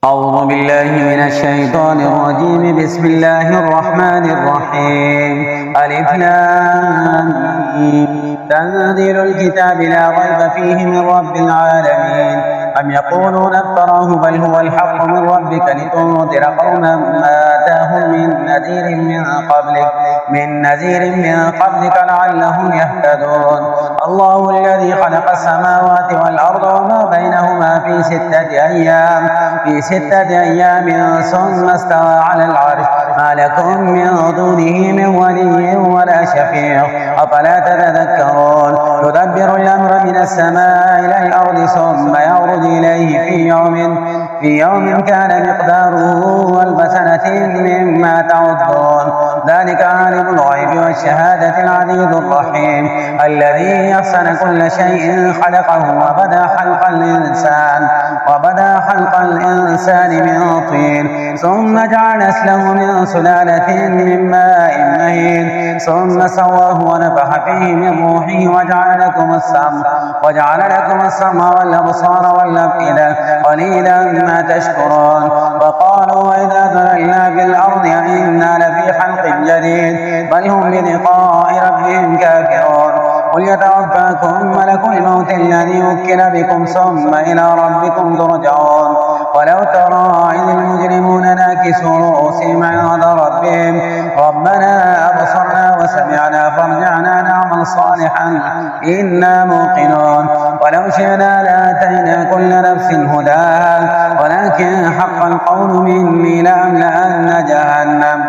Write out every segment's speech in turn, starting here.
أعوذ بالله من الشيطان الرجيم. بسم الله الرحمن الرحيم. ألف لام ميم. تنزيل الكتاب لا ريب فيه من رب العالمين. أم يقولون افتراه بل هو الحق من ربك لتنذر قوما ما آتاهم من نذير من قبلك لعلهم يهتدون. الله الذي خلق السماوات والأرض وما بينهما في ستة أيام ثم استوى على العرش ما لكم من دونه من ولي ولا شفيع أفلا تتذكرون. يدبر الأمر من السماء إلى الأرض ثم يعرج إليه في يوم كان مقداره 1000 سنة مما تعدون. ذلك عالم الغيب والشهادة العزيز الرحيم الذي أحسن كل شيء خلقه وبدأ خلق الإنسان من طين ثم جعل نسله من سلالة من ماء مهين ثم سواه ونفخ فيه من روحه وجعل لكم السمع والأبصار والأفئدة قليلا ما تشكرون. وقالوا وإذا ضللنا في الأرض أئنا لفي خلق جديد بل هم بلقاء ربهم كافرون. قل يتوفاكم ملك الموت الذي وكل بكم ثم إلى ربكم ترجعون. ولو ترى إذ المجرمون ناكسوا رؤوسهم عند ربهم ربنا أبصرنا وسمعنا فارجعنا نعمل صالحا إنا موقنون. ولو شئنا لآتينا كل نفس هداها ولكن حق القول مني لأملأن جهنم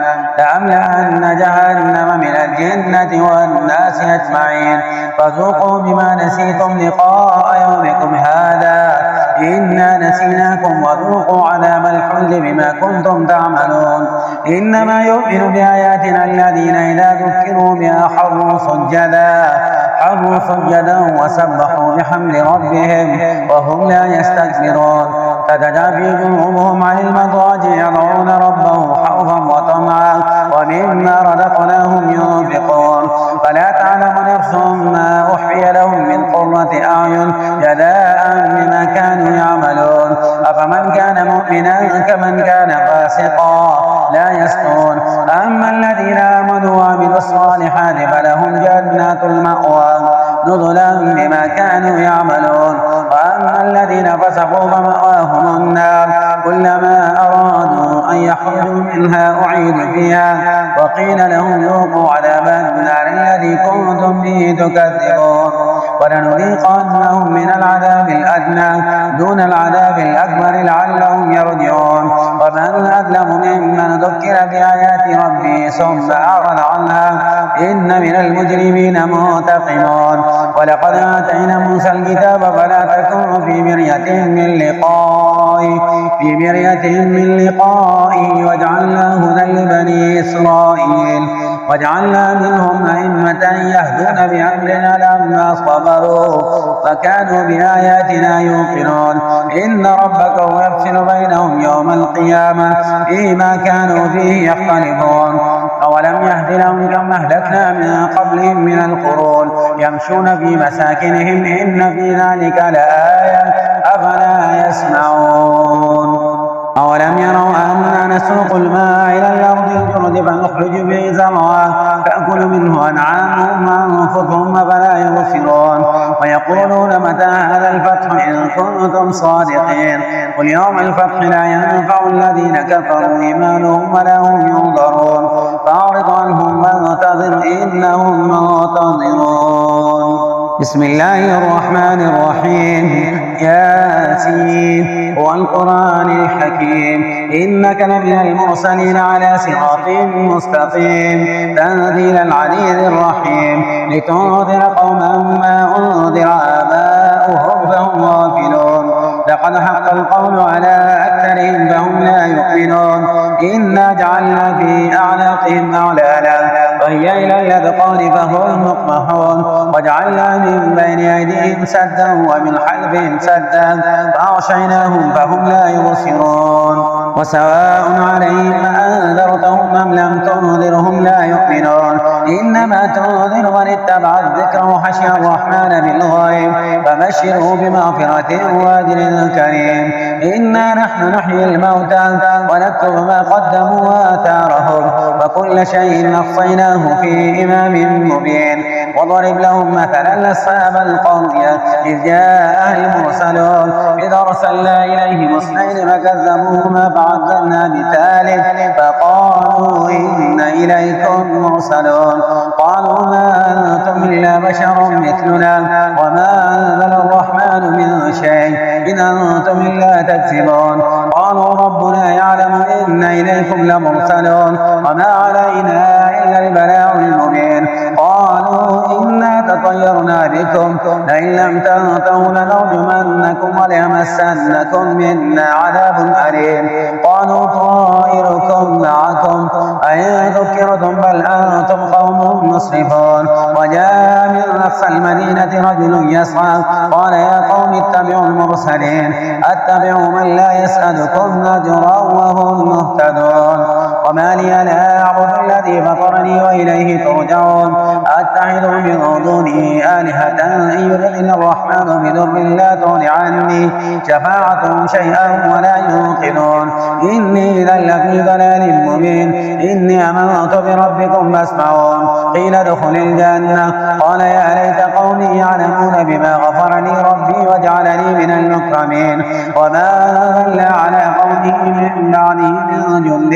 من الجنة والناس أجمعين. فذوقوا بما نسيتم لقاء يومكم هذا إنا نسيناكم وذوقوا عذاب الخلد بما كنتم تعملون. إنما يؤمن بآياتنا الذين إذا ذكروا بها خروا سجدا وسبحوا بحمد ربهم وهم لا يستكبرون. تتجافى جنوبهم عن المضاجع يدعون ربهم خوفا وطمعا ومما رزقناهم ينفقون. فلا تعلم نفس ما أخفي لهم من قرة أعين جزاء بما كانوا يعملون. أفمن كان مؤمنا كمن كان فاسقا لا يستوون. أما الذين آمنوا وعملوا الصالحات فلهم جنات المأوى نزلا بما كانوا يعملون. وأما الذين فسقوا فمأواهم النار كلما أرادوا أن يخرجوا منها أعيدوا فيها وقيل لهم ذوقوا عذاب النار الذي كنتم به تكذبون. ولنذيقنهم من العذاب الأدنى دون العذاب الأكبر لعلهم يرجعون. ومن أظلم ممن ذكر بآيات ربه ثم أعرض عنها إن من المجرمين منتقمون. ولقد آتينا موسى الكتاب فلا تكن في مرية من لقائه وجعلناه هدى لبني إسرائيل وجعلنا منهم أئمة يهدون بأمرنا لما صبروا فكانوا بآياتنا يوقنون. إن ربك هو يفصل بينهم يوم القيامة فيما كانوا فيه يختلفون. أولم يهد لهم كم أهلكنا من قبلهم من القرون يمشون في مساكنهم إن في ذلك لآية أفلا يسمعون. أولم يروا أنا نسوق الماء إلى الأرض الجرد فنخرج به زرعا تأكل منه أنعامهم وأنفسهم فلا يبصرون. ويقولون متى هذا الفتح إن كنتم صادقين. قل يوم الفتح لا ينفع الذين كفروا إيمانهم ولا هم ينظرون. فأعرض عنهم وانتظر إنهم منتظرون. بسم الله الرحمن الرحيم. ياسين والقرآن الحكيم إنك لمن المرسلين على صراط مستقيم تنزيل العزيز الرحيم لتنذر قوما ما أنذر آباؤهم فهم غافلون. لقد حق القول على أكثرهم فهم لا يؤمنون. إنا جعلنا في أعناقهم أغلالا وهي إلى الأذقان فهم مقمحون. وجعلنا من بين أيديهم سدا ومن خلفهم سدا فأغشيناهم فهم لا يبصرون. وسواء عليهم أنذرتهم أم لم تنذرهم لا يؤمنون إنما تنذر من اتبع الذكر وخشي الرحمن بالغيب فبشره بمغفرة وأجر كريم إنا نحن نحيي الموتى ونكتب ما قدموا وآثارهم وكل شيء أحصيناه في إمام مبين وضرب لهم مثلا لأصحاب القرية إذ جاء المرسلون إذ أرسلنا إليهم اثنين فكذبوهما فعزلنا بثالث فقالوا إنا إليكم مرسلون قالوا ما أنتم إلا بشر مثلنا وما أنزل الرحمن من شيء إن أنتم إلا تكذبون قالوا ربنا يعلم إن إليكم لمرسلون وما علينا إلا البلاغ المبين قالوا إنا تطيرنا بكم لئن لم تنتهوا لنرجمنكم وليمسنكم منا عذاب أليم قالوا طائركم معكم أئن ذكرتم بل أنتم قوم مسرفون وجاء من أقصى المدينة رجل يسعى قال يا قوم اتبعوا المرسلين اتبعوا من لا يسألكم أجرا وهم مهتدون وما لي لا أعبد الذي فطرني وإليه ترجعون أتخذ من دونه آلهة إن يردني الرحمن بضر لا تغن عني شفاعتهم شيئا ولا ينقذون إني إذا لفي ضلال مبين إني آمنت بربكم فاسمعون قيل ادخل الجنة قال يا ليت قومي يعلمون بما غفر لي ربي وجعلني من المكرمين وما أنزل على قومه من بعده من جند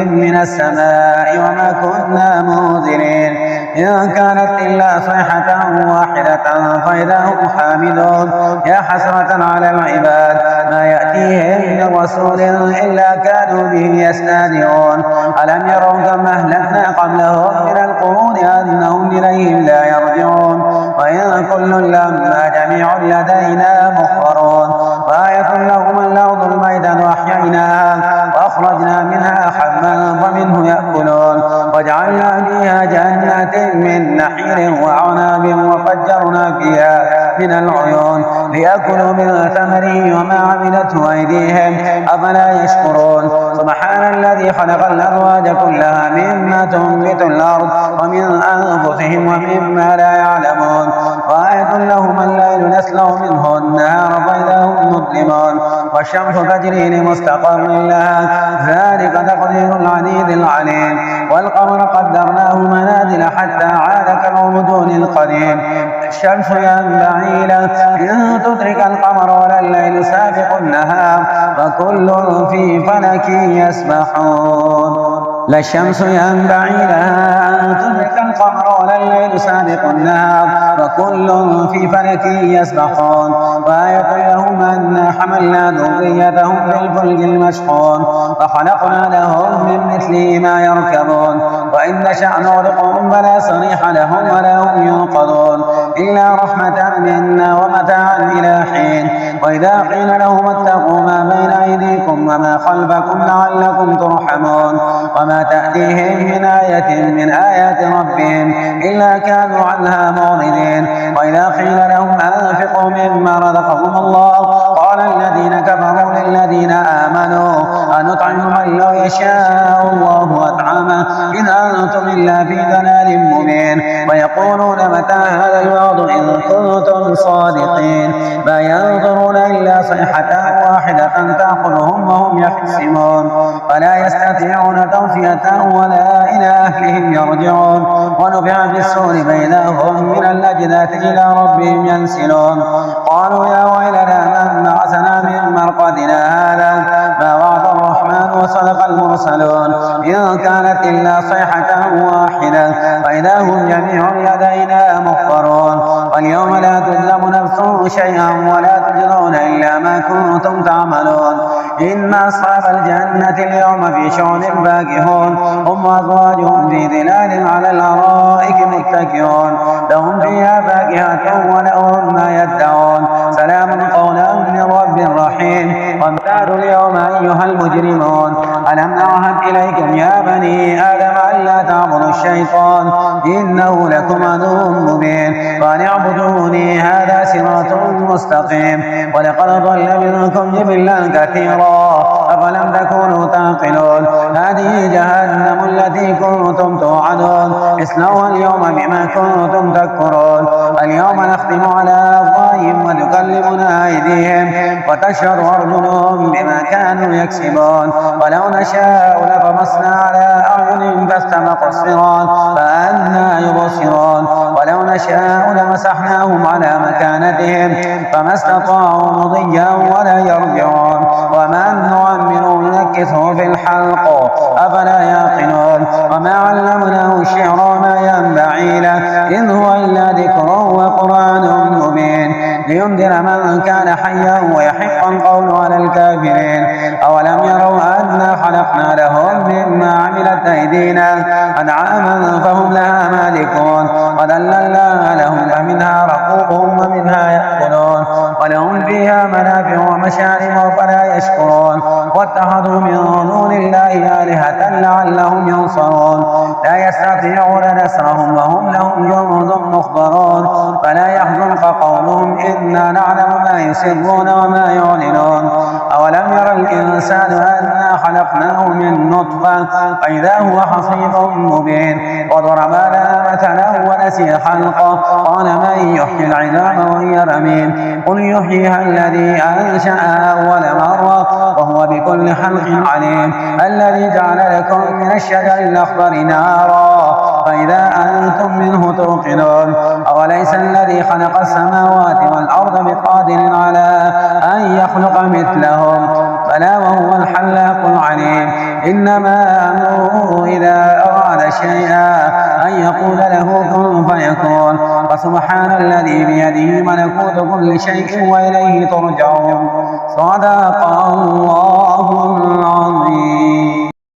من السماء وما كنا منزلين إن كانت إلا صيحة واحدة فإذا هم حامدون يا حسرة على العباد ما يأتيهم من رسول إلا كانوا به يستهزئون ألم يروا كم أهلكنا قبلهم من القرون أنهم إليهم لا يرجعون وإن كل لما جميع لدينا محضرون وآية لهم الأرض الميدان وأحييناها وأخرجنا منها حبا فمنه يأكلون وجعلنا فيها جنات من نحيل وعناب وفجرنا فيها من العيون ليأكلوا من ثمره وما عملته أيديهم أفلا يشكرون سبحان الذي خلق الأزواج كلها مما تنبت الأرض ومن أنفسهم ومما لا يعلمون وآية لهم الليل نسلخ منه النهار فإذا هم مظلمون والشمس تجري لمستقر لها ذلك تقدير العزيز العليم والقمر قدرناه منازل حتى عاد كالعرجون القديم الشمس ينبغي له أن تدرك القمر ولا الليل سابق النهار وكل في فلك يسبحون لا الشمس ينبغي لها أن تدرك القمر ولا الليل سابق النهار وكل في فلك يسبحون وآية لهم أنا حملنا ذريتهم في الفلك المشحون وخلقنا لهم من مثله ما يركبون وإن نشأ نغرقهم فلا صريخ لهم ولا هم ينقذون إلا رحمة منا ومتاعا إلى حين وإذا قيل لهم اتقوا ما بين أيديكم وما خلفكم لعلكم ترحمون وما تأتيهم من آية من آيات ربهم إلا كانوا عنها معرضين وإذا قيل لهم أنفقوا مما رزقكم الله قال الذين كفروا للذين آمنوا أنطعم من لو يشاء الله أطعمه إن أنتم إلا في ضلال مبين ويقولون متى هذا الوعد إن كنتم صادقين ما ينظرون إلا صيحة واحدة تأخذهم وهم يخصمون ولا يستطيعون توصية ولا إلى أهلهم يرجعون ونفع في السور بينهم من الأجداث إلى ربهم ينسلون قالوا يا ويلنا من بعثنا من مرقدنا هذا ما وعد الرحمن وصدق المرسلون إن كانت إلا صيحة واحدة فإذا هم جميع لدينا محضرون واليوم لا تظلم نفس شيئا ولا تجزون إلا ما كنتم تعملون إن أصحاب الجنة اليوم في شغل فاكهون هم وأزواجهم في ظلال على الأرائك متكئون لهم فيها فاكهة ولهم ما يدعون سلام قولا من رب رحيم وامتازوا اليوم أيها المجرمون ألم نعهد إليكم يا بني آدم ألا تعبدوا الشيطان إنه لكم عدو مبين وأن اعبدوني هذا صراط مستقيم ولقد ضل منكم جبلا كثيرا أفلم تكونوا تعقلون هذه جهنم التي كنتم توعدون اصلوها اليوم بما كنتم تكفرون اليوم نختم على أفواههم وتكلمنا أيديهم وتشهد أرجلهم بما كانوا يكسبون ولو نشاء لطمسنا على أعينهم فاستبقوا الصراط فأنى يبصرون ولو نشاء لمسحناهم على مكانتهم فما استطاعوا مضيا ولا يرجعون ومن نعمره ننكسه في الحلق أفلا يعقلون وما علمناه الشعر وما ينبغي له إن هو إلا ذكر وقرآن مبين لينذر من كان حيا ويحق القول على الكافرين أولم يروا أنا خلقنا لهم مما عملت أيدينا أنعاما فهم لها مالكون وذللناها لهم فمنها ركوبهم ومنها يأكلون ولهم فيها منافع ومشارب فلا يشكرون واتخذوا من دون الله آلهة لعلهم ينصرون لا يستطيعون نصرهم وهم لهم جند مخضرون فلا يحزنك قولهم إنا نعلم ما يسرون وما يعلنون أولم ير الإنسان أنا خلقناه من نطفة فإذا هو خصيم مبين وضرب لنا مثلا ونسي خلقه قال من يحيي العظام وهي رميم قل يحييها الذي أنشأها أول مرة وهو بكل خلق عليم الذي جعل لكم من الشجر الأخضر نارا فإذا أنتم منه توقنون أوليس الذي خلق السماوات والأرض بقادر على أن يخلق مثلهم بلى وهو الخلاق العليم إنما أمره إذا أراد شيئا أن يقول له كن فيكون فسبحان الذي بيده ملكوت كل شيء وإليه ترجعون صدق الله العظيم.